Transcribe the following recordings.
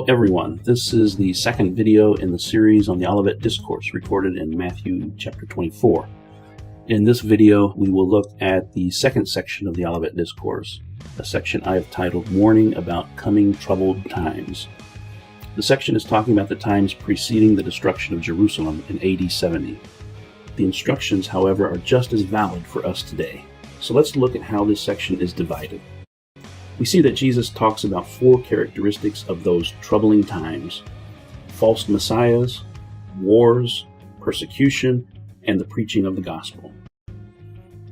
everyone. This is the second video in the series on the Olivet Discourse recorded in Matthew chapter 24. In this video, we will look at the second section of the Olivet Discourse, a section I have titled Warning About Coming Troubled Times. The section is talking about the times preceding the destruction of Jerusalem in AD 70. The instructions, however, are just as valid for us today. So let's look at how this section is divided. We see that Jesus talks about four characteristics of those troubling times: false messiahs, wars, persecution, and the preaching of the gospel.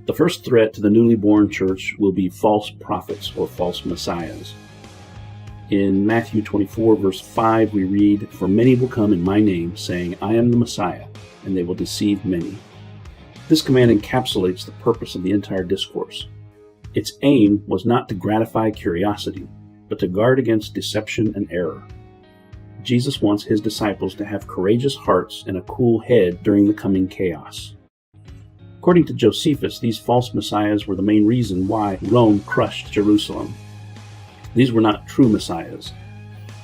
The first threat to the newly born church will be false prophets or false messiahs. In Matthew 24, verse 5, we read, "For many will come in my name, saying, I am the Messiah, and they will deceive many." This command encapsulates the purpose of the entire discourse. Its aim was not to gratify curiosity, but to guard against deception and error. Jesus wants his disciples to have courageous hearts and a cool head during the coming chaos. According to Josephus, these false messiahs were the main reason why Rome crushed Jerusalem. These were not true messiahs.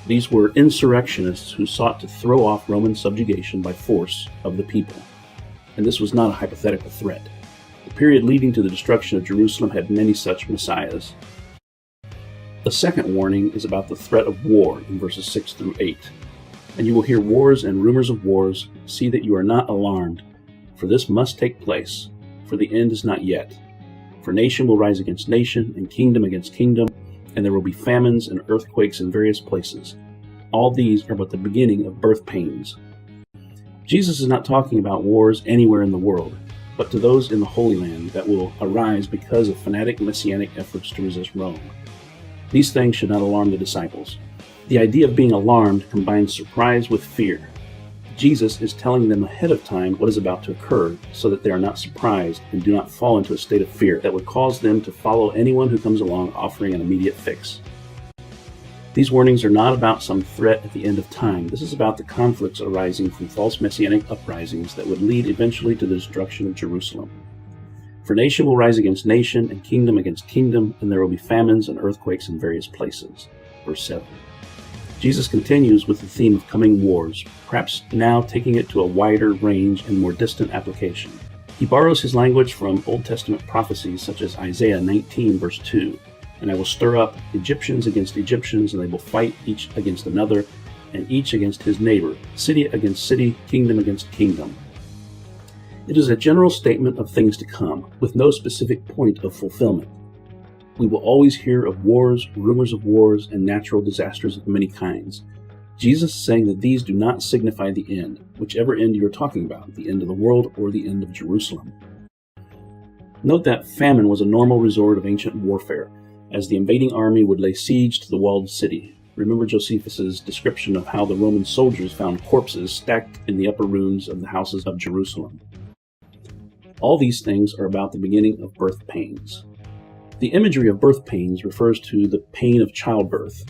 These were insurrectionists who sought to throw off Roman subjugation by force of the people. And this was not a hypothetical threat. The period leading to the destruction of Jerusalem had many such messiahs. The second warning is about the threat of war in verses 6 through 8. "And you will hear wars and rumors of wars. See that you are not alarmed, for this must take place, for the end is not yet. For nation will rise against nation, and kingdom against kingdom, and there will be famines and earthquakes in various places. All these are but the beginning of birth pains." Jesus is not talking about wars anywhere in the world, but to those in the Holy Land that will arise because of fanatic messianic efforts to resist Rome. These things should not alarm the disciples. The idea of being alarmed combines surprise with fear. Jesus is telling them ahead of time what is about to occur so that they are not surprised and do not fall into a state of fear that would cause them to follow anyone who comes along offering an immediate fix. These warnings are not about some threat at the end of time. This is about the conflicts arising from false messianic uprisings that would lead eventually to the destruction of Jerusalem. "For nation will rise against nation, and kingdom against kingdom, and there will be famines and earthquakes in various places." Verse 7. Jesus continues with the theme of coming wars, perhaps now taking it to a wider range and more distant application. He borrows his language from Old Testament prophecies such as Isaiah 19, verse 2. "And I will stir up Egyptians against Egyptians, and they will fight each against another, and each against his neighbor, city against city, kingdom against kingdom." It is a general statement of things to come, with no specific point of fulfillment. We will always hear of wars, rumors of wars, and natural disasters of many kinds. Jesus is saying that these do not signify the end, whichever end you are talking about, the end of the world or the end of Jerusalem. Note that famine was a normal resort of ancient warfare, as the invading army would lay siege to the walled city. Remember Josephus' description of how the Roman soldiers found corpses stacked in the upper rooms of the houses of Jerusalem. All these things are about the beginning of birth pains. The imagery of birth pains refers to the pain of childbirth.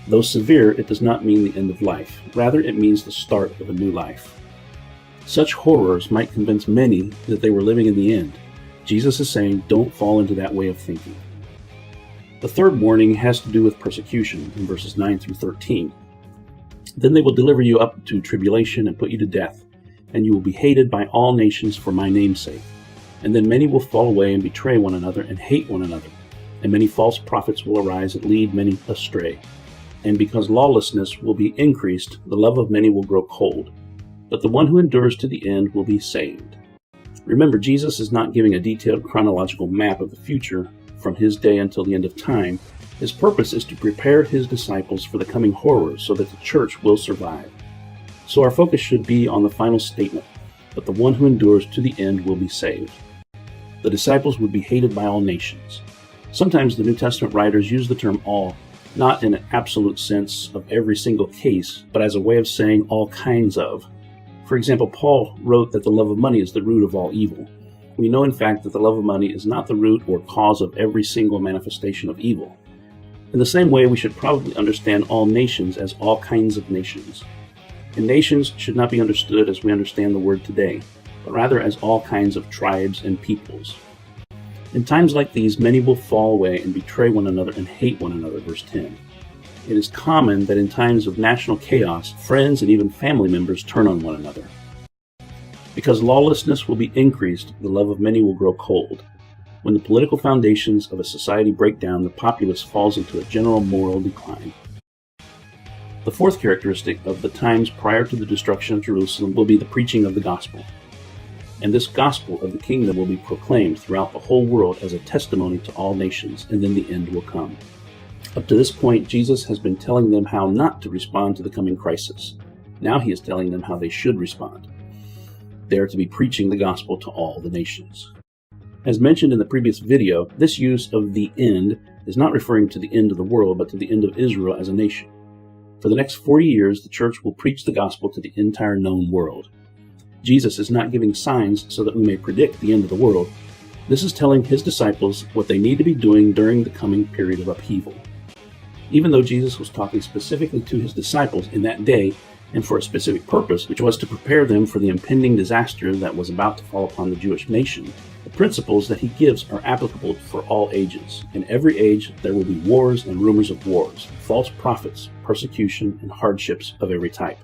Though severe, it does not mean the end of life. Rather, it means the start of a new life. Such horrors might convince many that they were living in the end. Jesus is saying, don't fall into that way of thinking. The third warning has to do with persecution in verses 9 through 13. "Then they will deliver you up to tribulation and put you to death, and you will be hated by all nations for my name's sake. And then many will fall away and betray one another and hate one another. And many false prophets will arise and lead many astray. And because lawlessness will be increased, the love of many will grow cold. But the one who endures to the end will be saved." Remember, Jesus is not giving a detailed chronological map of the future from his day until the end of time. His purpose is to prepare his disciples for the coming horrors so that the church will survive. So our focus should be on the final statement, but the one who endures to the end will be saved. The disciples would be hated by all nations. Sometimes the New Testament writers use the term all, not in an absolute sense of every single case, but as a way of saying all kinds of. For example, Paul wrote that the love of money is the root of all evil. We know, in fact, that the love of money is not the root or cause of every single manifestation of evil. In the same way, we should probably understand all nations as all kinds of nations. And nations should not be understood as we understand the word today, but rather as all kinds of tribes and peoples. In times like these, many will fall away and betray one another and hate one another, verse 10. it is common that in times of national chaos, friends and even family members turn on one another. Because lawlessness will be increased, the love of many will grow cold. When the political foundations of a society break down, the populace falls into a general moral decline. The fourth characteristic of the times prior to the destruction of Jerusalem will be the preaching of the gospel. And this gospel of the kingdom will be proclaimed throughout the whole world as a testimony to all nations, and then the end will come. Up to this point, Jesus has been telling them how not to respond to the coming crisis. Now he is telling them how they should respond. They are to be preaching the gospel to all the nations. As mentioned in the previous video, this use of the end is not referring to the end of the world, but to the end of Israel as a nation. For the next 40 years, the church will preach the gospel to the entire known world. Jesus is not giving signs so that we may predict the end of the world. This is telling his disciples what they need to be doing during the coming period of upheaval. Even though Jesus was talking specifically to his disciples in that day and for a specific purpose, which was to prepare them for the impending disaster that was about to fall upon the Jewish nation, the principles that he gives are applicable for all ages. In every age, there will be wars and rumors of wars, false prophets, persecution, and hardships of every type.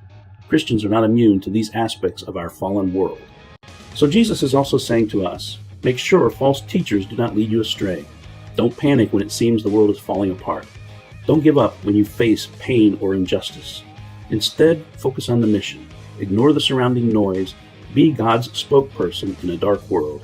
Christians are not immune to these aspects of our fallen world. So Jesus is also saying to us, make sure false teachers do not lead you astray. Don't panic when it seems the world is falling apart. Don't give up when you face pain or injustice. Instead, focus on the mission. Ignore the surrounding noise. Be God's spokesperson in a dark world.